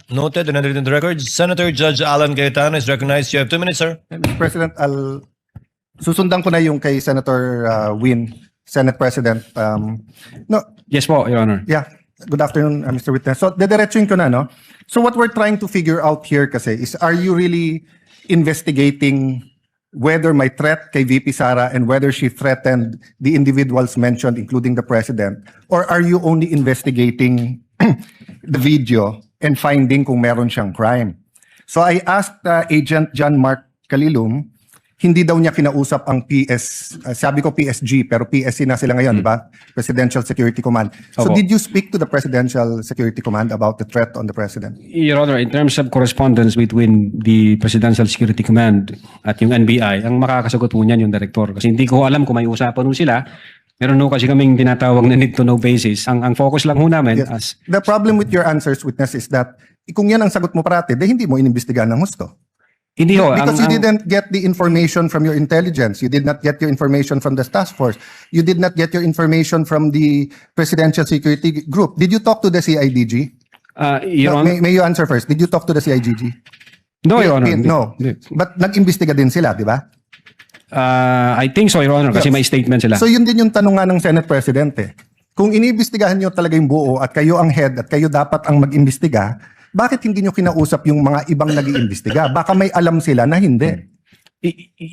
Noted and entered into the record. Senator Judge Alan Cayetano is recognized. You have 2 minutes, sir. Mr. President, susundan ko na yung kay Senator Win, Senate President. No, Yes po, Your Honor. yeah. Good afternoon, Mr. Witness. So, dediretsuin ko na, no? So, what we're trying to figure out here kasi is, are you really investigating whether may threat kay VP Sara and whether she threatened the individuals mentioned, including the President? Or are you only investigating the video and finding kung meron siyang crime? So, I asked Agent John Mark Calilum, hindi daw niya kinausap ang sabi ko PSG, pero PSC na sila ngayon, di ba? Presidential Security Command. So Opo. did you speak to the Presidential Security Command about the threat on the President? Your Honor, in terms of correspondence between the Presidential Security Command at yung NBI, ang makakasagot po niyan yung Director. Kasi hindi ko alam kung may usapan nun sila. Meron no kasi kaming tinatawag na need to know basis. Ang focus lang ho namin Yes. The problem with your answers, Witness, is that kung yan ang sagot mo parati, hindi mo inimbestigahan ng husto. Hindi ho. Because you didn't get the information from your intelligence. You did not get your information from the task force. You did not get your information from the Presidential Security Group. Did you talk to the CIDG? Your No, Honor, may you answer first. Did you talk to the CIDG? no, Your Honor. No. Hindi. But nag-imbestiga din sila, di ba? I think so, Your Honor, kasi Yes. may statement sila. So yun din yung tanong nga ng Senate President eh. Kung iniimbestigahan nyo talaga yung buo at kayo ang head at kayo dapat ang mag-imbestiga, bakit hindi nyo kinausap yung mga ibang nag-iimbestiga? Baka may alam sila na hindi.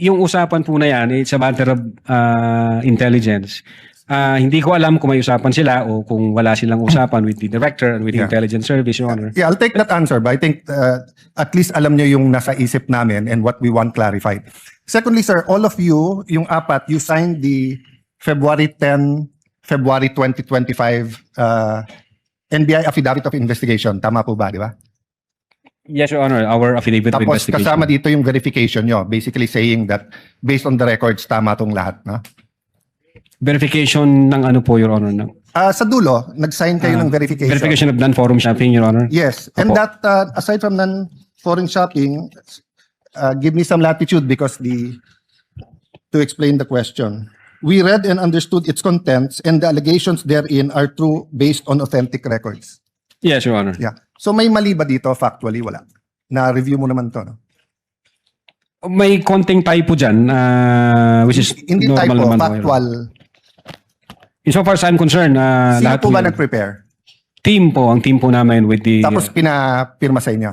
Yung usapan po na yan, it's a matter of intelligence. Hindi ko alam kung may usapan sila o kung wala silang usapan with the Director and with the Yeah. Intelligence Service, Your Honor. Yeah, I'll take that answer, but I think at least alam nyo yung nasa isip namin and what we want clarified. Secondly, sir, all of you, yung apat, you signed the February 2025 NBI Affidavit of Investigation. Tama po ba, di ba? Yes, Your Honor, our affidavit of Tapos investigation. kasama dito yung verification nyo, basically saying that based on the records, tama tong lahat. No? Verification ng ano po, Your Honor? Ng, Sa dulo, nag-sign kayo ng verification. verification of non-forum shopping, Your Honor? Yes. And Opo. that, aside from non-foreign shopping, give me some latitude because to explain the question. We read and understood its contents and the allegations therein are true based on authentic records. Yes, Your Honor. Yeah. So may mali ba dito? Factually, wala. Na-review mo naman to, no? May konting typo dyan, which is Hindi normal typo, naman po, Your Honor. factual. Insofar as I'm concerned, Sino lahat po ba yung nag-prepare? team po, ang team po namin with the... Tapos pinapirma sa inyo?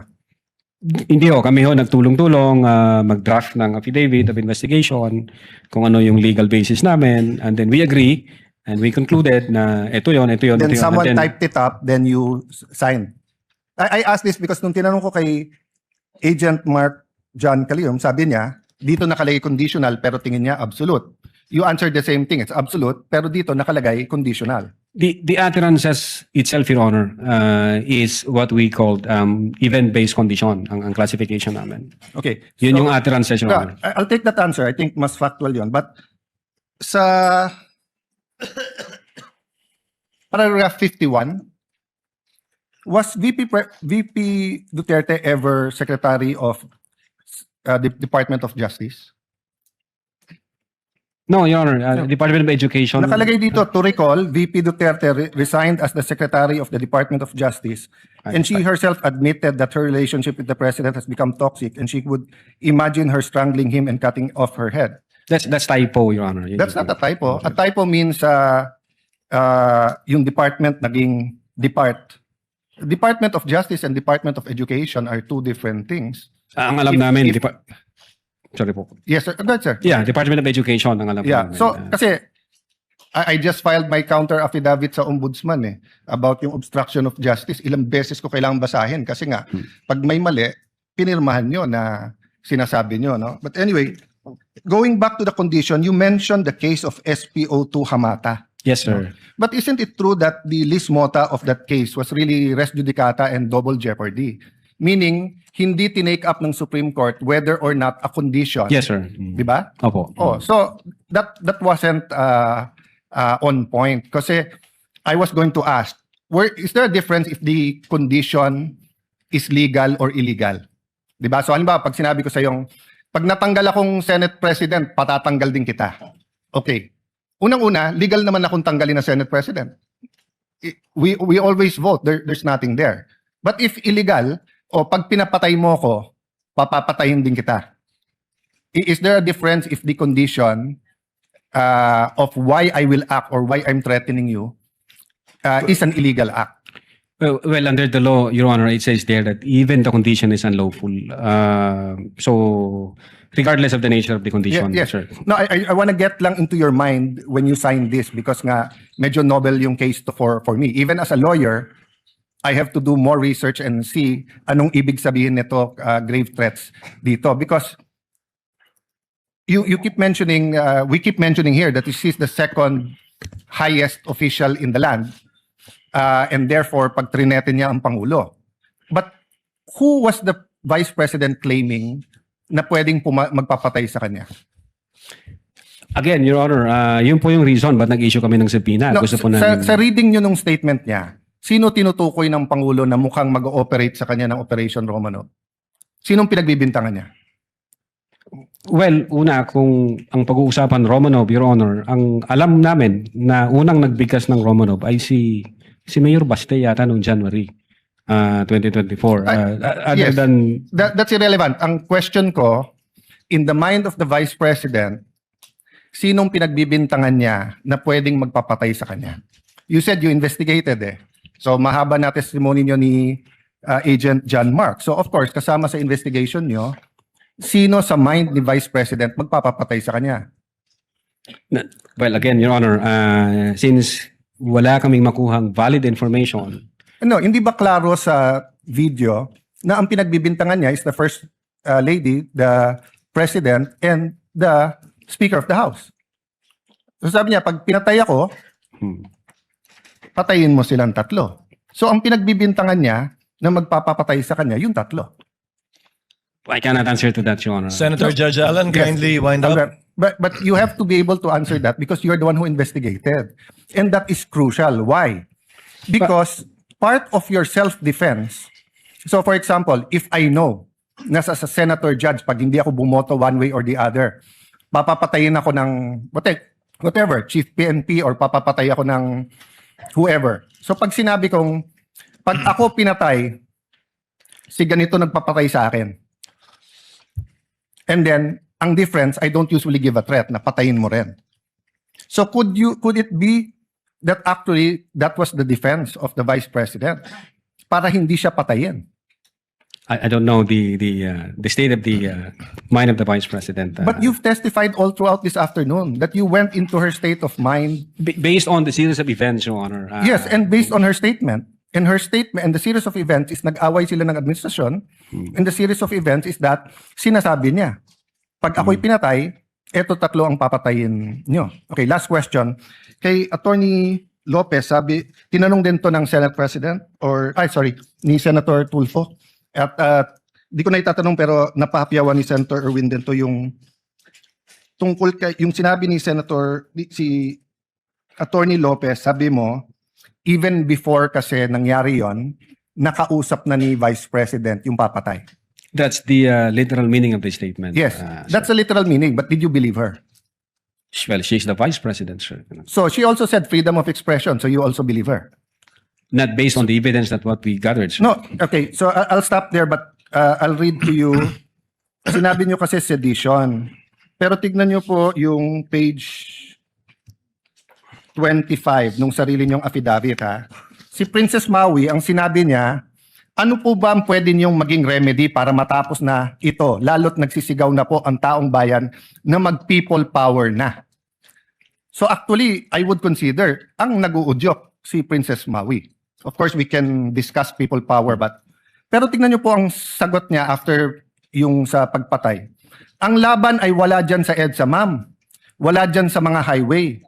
Hindi ho, kami ho nagtulong-tulong mag-draft ng affidavit of investigation, kung ano yung legal basis namin, and then we agree, and we concluded na ito yun, ito yun, Then ito yun. someone And then, typed it up, then you signed. I asked this because nung tinanong ko kay Agent Mark John Calilum, sabi niya, dito nakalagay conditional pero tingin niya absolute. You answered the same thing, it's absolute, pero dito nakalagay conditional. the utterances itself, Your Honor, is what we called event-based condition, ang classification namin. Okay. Yun so- yung utterances, Your Honor. I'll take that answer. I think mas factual yun. But sa paragraph 51, was VP Duterte ever Secretary of the Department of Justice? No, Your Honor, Department of Education. Nakalagay dito, to recall, VP Duterte resigned as the Secretary of the Department of Justice and she herself admitted that her relationship with the President has become toxic and she would imagine her strangling him and cutting off her head. That's typo, Your Honor. That's not a typo. A typo means yung department naging Department of Justice and Department of Education are two different things. Ang alam If- namin, if- sorry po. Yes, sir. Good, sir. Yeah, Department of Education ang alam Yeah. namin. So, kasi I just filed my counter affidavit sa ombudsman about yung obstruction of justice. Ilang beses ko kailangang basahin kasi nga pag may mali, pinirmahan nyo na sinasabi nyo, no? But anyway, going back to the condition, you mentioned the case of SPO2 Hamata. Yes, sir. But isn't it true that the lis mota of that case was really res judicata and double jeopardy? Meaning, hindi tinake up ng Supreme Court whether or not a condition. Yes, sir. Di ba? Opo. Oh, so that wasn't on point. Kasi I was going to ask, is there a difference if the condition is legal or illegal? Di ba? So halimbawa, pag sinabi ko sa yung, pag natanggal akong Senate President, patatanggal din kita. Okay. Unang-una, legal naman akong tanggalin na Senate President. We always vote. There's nothing there. But if illegal, o pag pinapatay mo ko, papapatayin din kita. Is there a difference if the condition of why I will act or why I'm threatening you is an illegal act? Well, under the law, Your Honor, it says there that even the condition is unlawful. So, regardless of the nature of the condition, Yes. sir. No, I want to get lang into your mind when you sign this because nga medyo novel yung case to for me. Even as a lawyer, I have to do more research and see anong ibig sabihin nito grave threats dito because you keep mentioning we keep mentioning here that this is the second highest official in the land and therefore pag trinete niya ang pangulo. But who was the vice president claiming na pwedeng magpapatay sa kanya? Again, Your Honor, yun po yung reason ba't nag-issue kami ng subpoena. No, Gusto po namin... sa reading nyo nung statement niya, sino tinutukoy ng Pangulo na mukhang mag-ooperate sa kanya ng Operation Romanov? Sinong pinagbibintangan niya? Well, una, kung ang pag-uusapan Romanov, Your Honor, ang alam namin na unang nagbigkas ng Romanov ay si Mayor Baste yata noong January 2024. Other yes. than... That's irrelevant. Ang question ko, in the mind of the Vice President, sinong pinagbibintangan niya na pwedeng magpapatay sa kanya? You said you investigated eh. So mahaba na testimony niyo ni Agent John Mark. So of course, kasama sa investigation niyo, sino sa mind ni Vice President magpapapatay sa kanya? Well, again, Your Honor, since wala kaming makuhang valid information. No, hindi ba klaro sa video na ang pinagbibintangan niya is the First Lady, the President, and the Speaker of the House? So sabi niya, pag pinatay ako, patayin mo silang tatlo. So ang pinagbibintangan niya na magpapapatay sa kanya, yung tatlo. I cannot answer to that, Your Honor. Senator Judge Alan, Yes. kindly wind up. But you have to be able to answer that because you're the one who investigated. And that is crucial. Why? Because part of your self-defense, so for example, if I know na sa senator judge, pag hindi ako bumoto one way or the other, papapatayin ako ng whatever, chief PNP or papapatay ako ng whoever. So pag sinabi kong, pag ako pinatay, si ganito nagpapatay sa akin. And then, ang difference, I don't usually give a threat na patayin mo rin. So could it be that actually that was the defense of the Vice President para hindi siya patayin? I don't know the state of the mind of the Vice President. But you've testified all throughout this afternoon that you went into her state of mind. Based on the series of events, Your Honor. Yes, and based on her statement. And her statement, and the series of events is nag-away sila ng administrasyon. And the series of events is that sinasabi niya, pag ako'y pinatay, eto tatlo ang papatayin nyo. Okay, last question. Kay Attorney Lopez, sabi, tinanong din to ng Senate President, ni Senator Tulfo. At di ko na itatanong pero napahapyawan ni Senator Erwin din to yung tungkol kay, yung sinabi ni si Attorney Lopez, sabi mo, even before kasi nangyari yon, nakausap na ni Vice President yung papatay. That's the literal meaning of the statement. Yes, that's a literal meaning, but did you believe her? Well, she's the Vice President, sir. So she also said freedom of expression, so you also believe her? Not based on the evidence that what we gathered, sir. No, okay, so I'll stop there, but I'll read to you. Sinabi nyo kasi sedition. Pero tignan nyo po yung page 25 nung sarili nyong affidavit ha. Si Princess Maui, ang sinabi niya, ano po ba ang pwede niyong maging remedy para matapos na ito, lalo't nagsisigaw na po ang taong bayan na mag-people power na? So actually, I would consider ang nag-uudyok si Princess Maui. Of course, we can discuss people power, pero tingnan niyo po ang sagot niya after yung sa pagpatay. Ang laban ay wala dyan sa EDSA, ma'am. Wala dyan sa mga highway.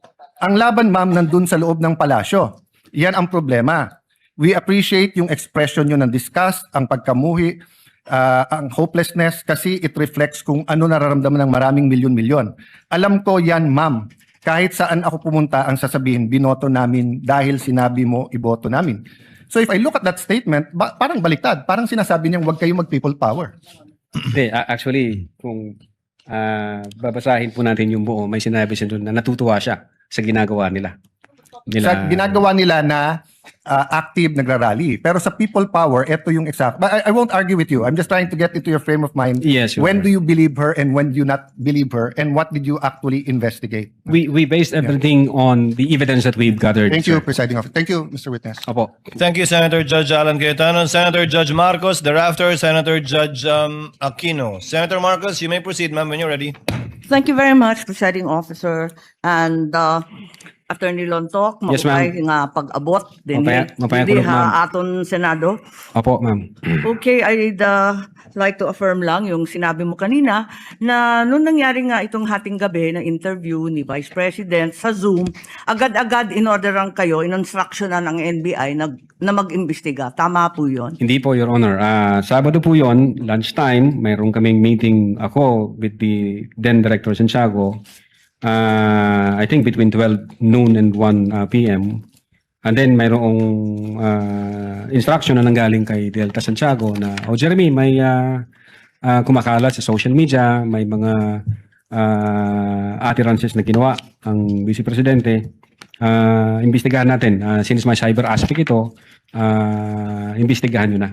Ang laban, ma'am, nandun sa loob ng palasyo. Yan ang problema. We appreciate yung expression nyo ng disgust, ang pagkamuhi, ang hopelessness, kasi it reflects kung ano nararamdaman ng maraming milyon-milyon. Alam ko yan, ma'am. Kahit saan ako pumunta, ang sasabihin, binoto namin dahil sinabi mo, iboto namin. So if I look at that statement, parang baliktad. Parang sinasabi niyang huwag kayo mag-people power. Hindi, actually, kung babasahin po natin yung buo, may sinabi siya doon na natutuwa siya sa ginagawa nila. Sa ginagawa nila na active, nagrarally. Pero sa people power, ito yung exact. But I won't argue with you. I'm just trying to get into your frame of mind. Yes, Your When Honor. do you believe her and when do you not believe her? And what did you actually investigate? We based everything on the evidence that we've gathered. Thank you, sir. Presiding Officer. Thank you, Mr. Witness. Opo. Thank you, Senator Judge Alan Cayetano. Senator Judge Marcos, thereafter, Senator Judge Aquino. Senator Marcos, you may proceed, ma'am, when you're ready. Thank you very much, Presiding Officer. And Attorney Lontok, Yes, ma'am. maupay nga pag-abot din Mapaya hindi kulog, ma'am. ha aton Senado. Opo, ma'am. Okay, I'd like to affirm lang yung sinabi mo kanina na nung nangyari nga itong hating gabi na interview ni Vice President sa Zoom, agad-agad in-orderan kayo, in-instructionan ng NBI na mag-imbestiga. Tama po yun. Hindi po, Your Honor. Sabado po yon, lunchtime, mayroon kaming meeting ako with the then Director Santiago. I think between 12 noon and 1 p.m. And then mayroong instruction na nanggaling kay Delta Santiago na, Jeremy, may kumakalat sa social media, may mga utterances na ginawa ang Vice Presidente. Imbestigahan natin. Since may cyber aspect ito, imbestigahan nyo na.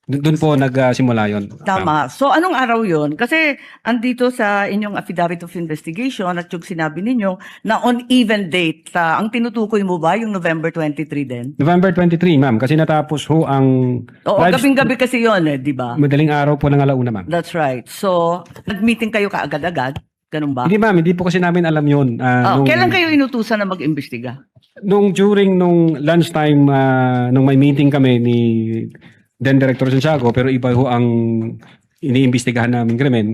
Doon po nagsimula yon. Tama. So anong araw yon? Kasi andito sa inyong affidavit of investigation at yung sinabi ninyo na on even date, ang tinutukoy mo ba yung November 23 din? November 23, ma'am, kasi natapos ho ang Oo, live- gabing-gabi kasi yon di ba? madaling araw po ng alauna, ma'am. That's right. So, nag-meeting kayo kaagad-agad? Ganun ba? Hindi, ma'am, hindi po kasi namin alam yun. Kailan kayo inutusan na mag-imbestiga? Nung lunchtime, nung may meeting kami ni then Director Santiago, pero iba ho ang iniimbestigahan namin krimen.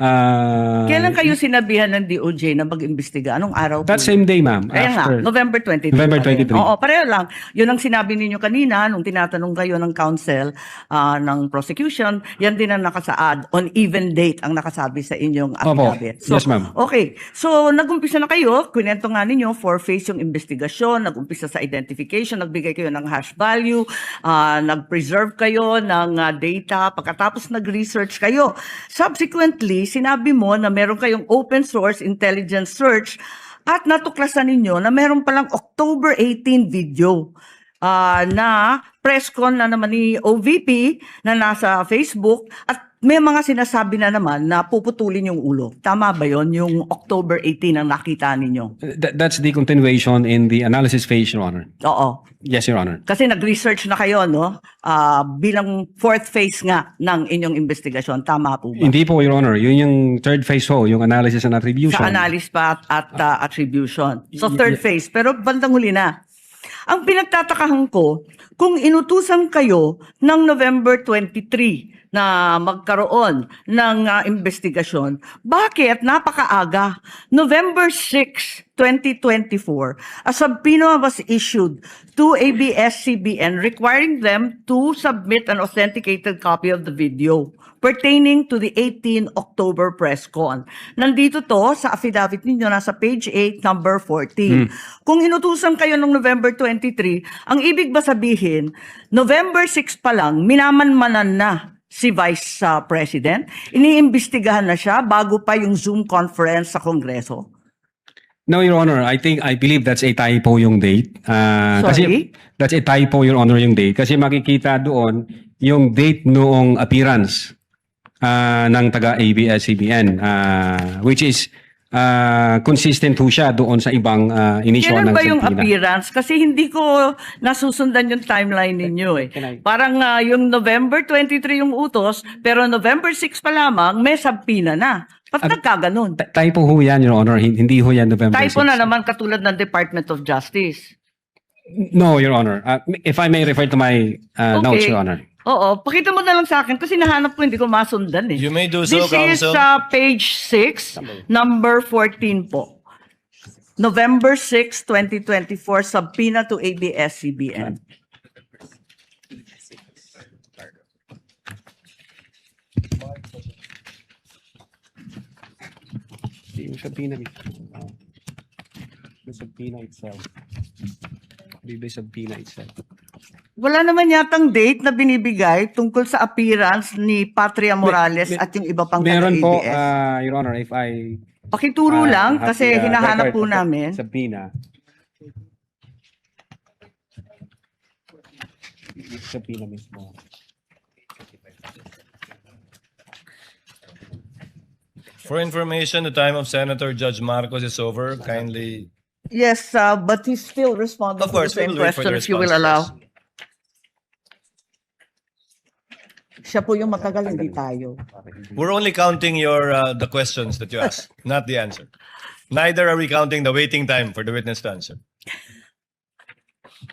Kailan kayo sinabihan ng DOJ na mag-imbestiga? Anong araw po? That same day, ma'am. Kaya nga, after- November 23. November pa rin. 23. Oo, pareho lang. Yun ang sinabi ninyo kanina nung tinatanong kayo ng counsel ng prosecution. Yan din ang nakasaad. On even date ang nakasabi sa inyong Opo. affidavit. Yes, ma'am. Okay. So, nag-umpisa na kayo. Kwento nga ninyo, 4-phase yung investigasyon. Nag-umpisa sa identification. Nagbigay kayo ng hash value. Nag-preserve kayo ng data. Pagkatapos nag-research kayo. Subsequently, sinabi mo na meron kayong open source intelligence search at natuklasan ninyo na meron palang October 18 video na press con na naman ni OVP na nasa Facebook at may mga sinasabi na naman na puputulin yung ulo. Tama ba yon yung October 18 ang nakita ninyo? That's the continuation in the analysis phase, Your Honor. Oo. Yes, Your Honor. Kasi nag-research na kayo, no? Bilang fourth phase nga ng inyong investigasyon. Tama po ba? Hindi po, Your Honor. Yun yung third phase ho, yung analysis and attribution. Sa analysis pa at attribution. So third phase, pero bandang huli na. Ang pinagtatakahan ko, kung inutusan kayo ng November 23 na magkaroon ng investigasyon, bakit napakaaga? November 6, 2024, a subpoena was issued to ABS-CBN requiring them to submit an authenticated copy of the video pertaining to the 18 October press con. Nandito to sa affidavit ninyo, nasa page 8, number 14. Kung inutusan kayo ng November 23, ang ibig ba sabihin, November 6 pa lang, minamanmanan na si Vice President? Iniimbestigahan na siya bago pa yung Zoom conference sa Kongreso? No, Your Honor. I believe that's a typo yung date. Kasi Sorry? that's a typo, Your Honor, yung date. Kasi makikita doon yung date noong appearance ng taga-ABS-CBN, which is consistent ho siya doon sa ibang initial Kailan ng ba yung subpoena. appearance? Kasi hindi ko nasusundan yung timeline ninyo eh. Parang yung November 23 yung utos, pero November 6 pa lamang, may subpoena na. Ba't nagkaganon? Typo ho yan, Your Honor. Hindi ho yan November Typo 6. na naman katulad ng Department of Justice. No, Your Honor. If I may refer to my notes, Your Honor. Oo, pakita mo na lang sa akin kasi nahanap ko hindi ko masundan eh. You may do so, This is Counsel. page 6, number 14 po. November 6, 2024, subpoena to ABS-CBN. Yung subpoena the subpoena itself. The subpoena itself. Wala naman yatang date na binibigay tungkol sa appearance ni Patria Morales at yung iba pang Meron po, taga-ABS. Your Honor, if I Pakituro lang have kasi the hinahanap record po of the namin. subpoena. subpoena mismo. For information, the time of Senator Judge Marcos is over. Kindly. Yes, but he's still responding Of course, to the we same will wait for the question if you will response, allow. Siya po yung matagal, hindi tayo. We're only counting your the questions that you asked, not the answer. Neither are we counting the waiting time for the witness to answer.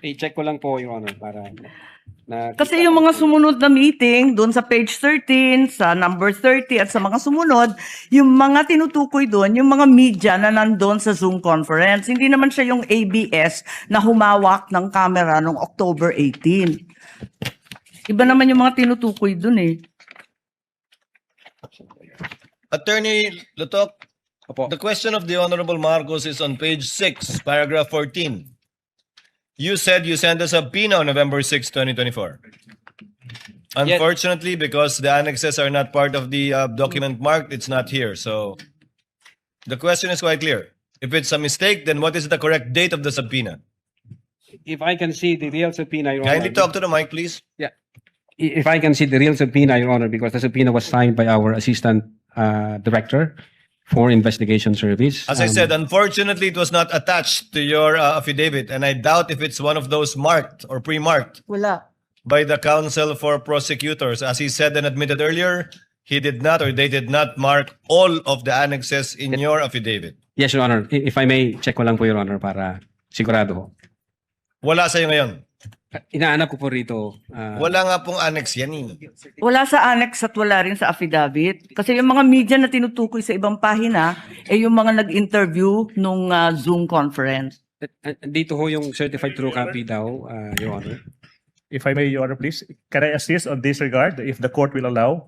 I-check ko lang po, Your Honor, para na Kasi yung mga sumunod na meeting, doon sa page 13, sa number 30, at sa mga sumunod, yung mga tinutukoy doon, yung mga media na nandun sa Zoom conference. Hindi naman siya yung ABS na humawak ng camera noong October 18. Iba naman yung mga tinutukoy doon eh. Attorney Lutok, Opo. the question of the Honorable Marcos is on page 6, paragraph 14. You said you sent a subpoena on November 6, 2024. Unfortunately, because the annexes are not part of the document marked, it's not here. So the question is quite clear. If it's a mistake, then what is the correct date of the subpoena? If I can see the real subpoena, Your Kindly Honor. talk to the mic, please. Yeah. If I can see the real subpoena, Your Honor, because the subpoena was signed by our assistant director for investigation service. As I said, unfortunately, it was not attached to your affidavit, and I doubt if it's one of those marked or pre-marked Wala. by the counsel for prosecutors. As he said and admitted earlier, he did not or they did not mark all of the annexes in your affidavit. Yes, Your Honor. If I may, check ko lang po, Your Honor, para sigurado ho. Wala sa'yo ngayon. Inaanap ko po rito. Wala nga pong annex yan eh. Wala sa annex at wala rin sa affidavit. Kasi yung mga media na tinutukoy sa ibang pahina, eh yung mga nag-interview nung Zoom conference. Dito ho yung certified true copy daw, Your Honor. If I may, Your Honor, please, can I assist on this regard, if the court will allow?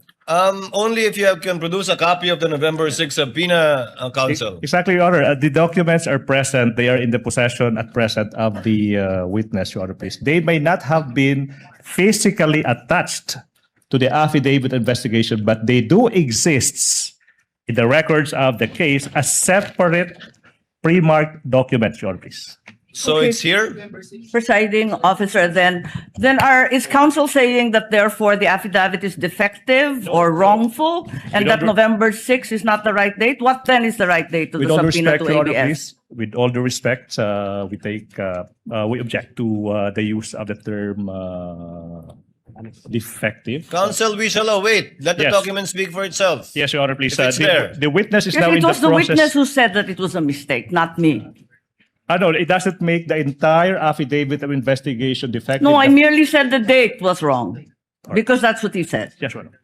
Only if you can produce a copy of the November 6 subpoena, counsel. Exactly, Your Honor. The documents are present. They are in the possession at present of the witness, Your Honor, please. They may not have been physically attached to the affidavit investigation, but they do exist in the records of the case as separate pre-marked documents, Your Honor, please. So Okay. it's here? Presiding officer, then is counsel saying that therefore the affidavit is defective or wrongful and that November 6 is not the right date? What then is the right date to With the all subpoena respect, to Your Honor, ABS? please, with all due respect, we object to the use of the term defective. Counsel, we shall await. Let the Yes. document speak for itself. Yes, Your Honor, please. If it's there. The witness is Yes, now it in the was the process. witness who said that it was a mistake, not me. No, it doesn't make the entire affidavit of investigation defective. No, I merely said the date was wrong because that's what he said. Yes, Your Honor.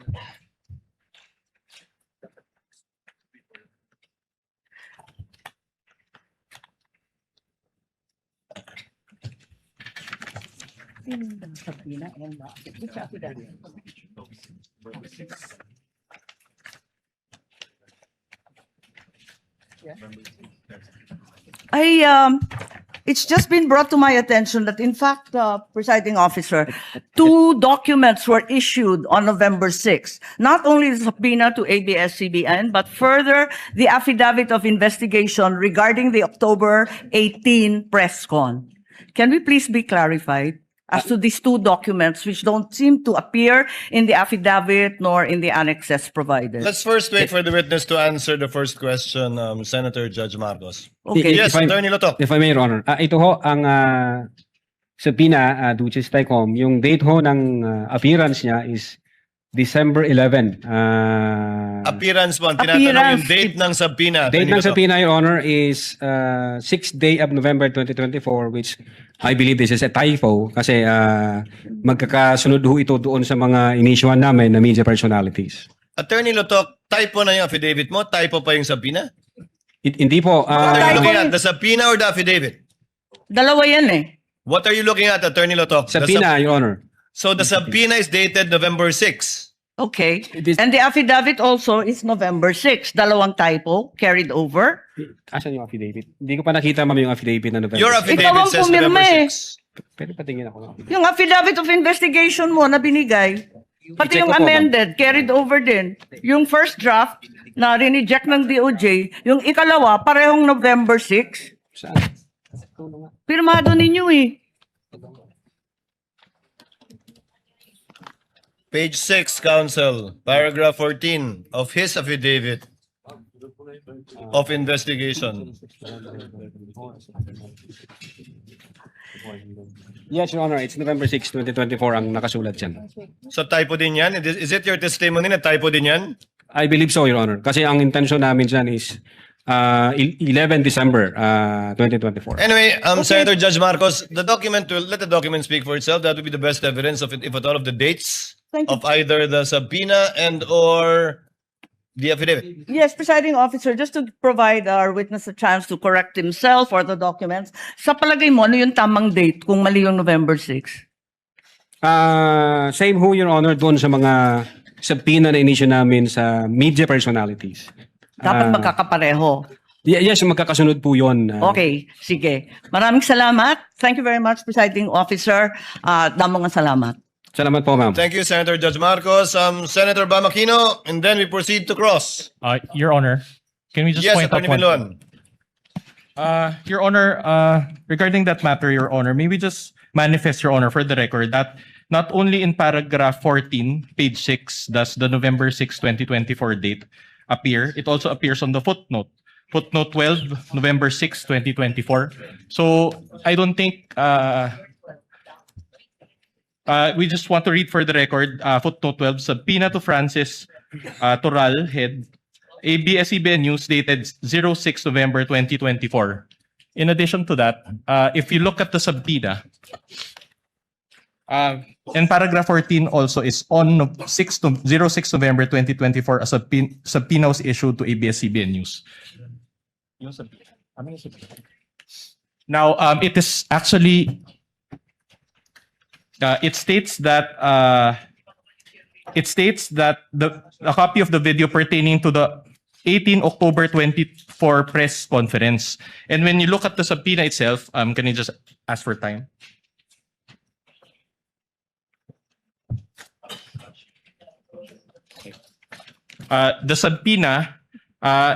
It's just been brought to my attention that in fact, presiding officer, two documents were issued on November 6. Not only the subpoena to ABS-CBN, but further the affidavit of investigation regarding the October 18 press con. Can we please be clarified as to these two documents which don't seem to appear in the affidavit nor in the annexes provided? Let's first wait for the witness to answer the first question, Senator Judge Marcos. Okay. Yes, If I- Attorney Lotok. If I may, Your Honor. Ito ho, ang subpoena, which is TECOM, yung date ho ng appearance niya is December 11. Appearance po. Ang tinatanong yung Appearance. date ng subpoena. Date Attorney ng Lotok. subpoena, Your Honor, is 6th day of November 2024, which I believe this is a typo kasi magkakasunod ho ito doon sa mga inisyuhan namin na media personalities. Attorney Lotok, typo na yung affidavit mo? Typo pa yung subpoena? Hindi po. What are you Typo looking yun. at? The subpoena or the affidavit? Dalawa yan eh. What are you looking at, Attorney Lotok? The Subpoena, Your Honor. So the subpoena is dated November 6. Okay. It is- And the affidavit also is November 6. Dalawang typo carried over. Asan yung affidavit? Hindi ko pa nakita, ma'am, yung affidavit na November. Your 6. affidavit Ikaw ang says pumirma November eh. 6. Pwede patingin ako. Yung affidavit of investigation mo na binigay, pati I-check yung ko po, ma'am. amended, carried over din. Yung first draft na rineject ng DOJ, yung ikalawa, parehong November 6. Saan? Pirmado ninyo eh. Page 6, counsel, paragraph 14 of his affidavit of investigation. Yes, Your Honor. It's November 6, 2024 ang nakasulat dyan. So typo din yan? Is it your testimony na typo din yan? I believe so, Your Honor. Kasi ang intention namin dyan is 11 December 2024. Anyway, Senator Judge Marcos, let the document speak for itself. That would be the best evidence of it, if at all, of the dates Thank you. of either the subpoena and or the affidavit. Yes, presiding officer, just to provide our witness a chance to correct himself or the documents, sa palagay mo, ano yung tamang date kung mali yung November 6? Same ho, Your Honor, doon sa mga subpoena na inisyu namin sa media personalities. Dapat magkakapareho. Yes, magkakasunod po yun. Okay, sige. Maraming salamat. Thank you very much, presiding officer. Damong salamat. Salamat po, ma'am. Thank you, Senator Judge Marcos. Senator Bamakino, and then we proceed to cross. Your Honor, can we just Yes, point out Attorney one? Biluan. Your Honor, regarding that matter, Your Honor, may we just manifest, Your Honor, for the record that not only in paragraph 14, page 6, does the November 6, 2024 date appear, it also appears on the footnote. Footnote 12, November 6, 2024. So I don't think we just want to read for the record footnote 12, subpoena to Francis Toral, head, ABS-CBN News, dated 06 November 2024. In addition to that, if you look at the subpoena, and paragraph 14 also is on 06 November 2024, a subpoena was issued to ABS-CBN News. Now, it is actually, it states that a copy of the video pertaining to the 18 October 24 press conference. And when you look at the subpoena itself, can you just ask for time? The subpoena,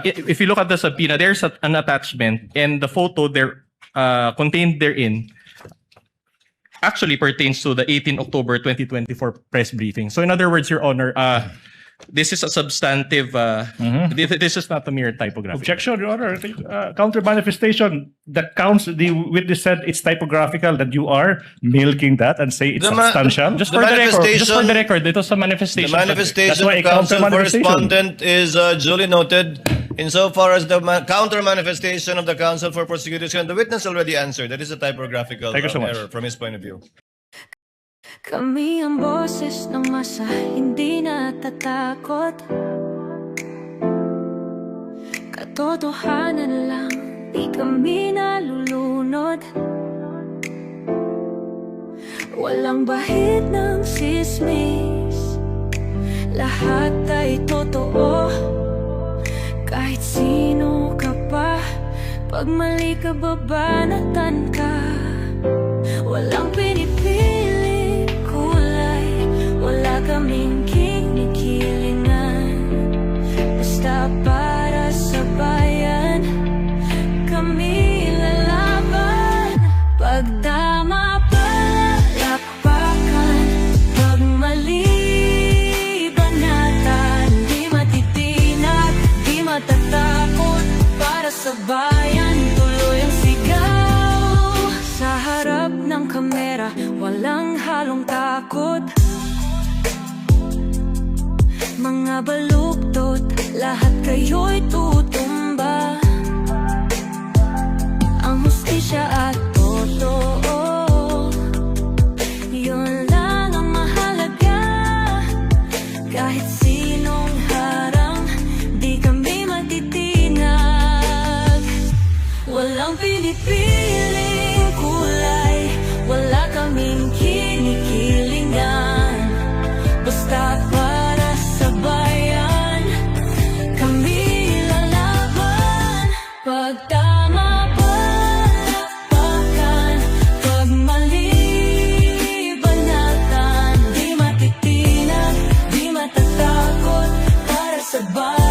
if you look at the subpoena, there's an attachment, and the photo there contained therein actually pertains to the 18 October 2024 press briefing. So in other words, Your Honor, this is a substantive, this is not a mere typography. Objection, Your Honor. Counter manifestation that counts. The witness said it's typographical, that you are milking that and say it's substantial. Just The for the record, just for the manifestation- record, it was a The manifestation. manifestation That's why of a counter counsel for manifestation. respondent is duly noted. Insofar as the counter manifestation of the counsel for prosecution, the witness already answered. That is a typographical Thank you so much. error from his point of view. Kami ang boses ng masa, hindi natatakot. Katotohanan lang, di kami nalulunod. Walang bahid ng sismis, lahat ay totoo. Kahit sino ka pa, pag mali ka babanatan ka. Walang pinipili kulay, wala kaming kinikilingan. Basta para sa bayan, kami lalaban. Pagdama palakpakan, pag mali banatan, di matitinag, di matatakot. Para sa bayan, tuloy ang sigaw. Sa harap ng kamera, walang halong takot. Mga baluktot, lahat kayo'y tutumba. Ang hustisya at totoo, yun lang ang mahalaga. Kahit sinong harang, di kami matitinag. Walang pinipiling kulay, wala kaming kinikilingan. Basta para sa bayan, kami lalaban. Pag tama palakpakan, pag mali banatan, di matitinag, di matatakot. Para sa bayan,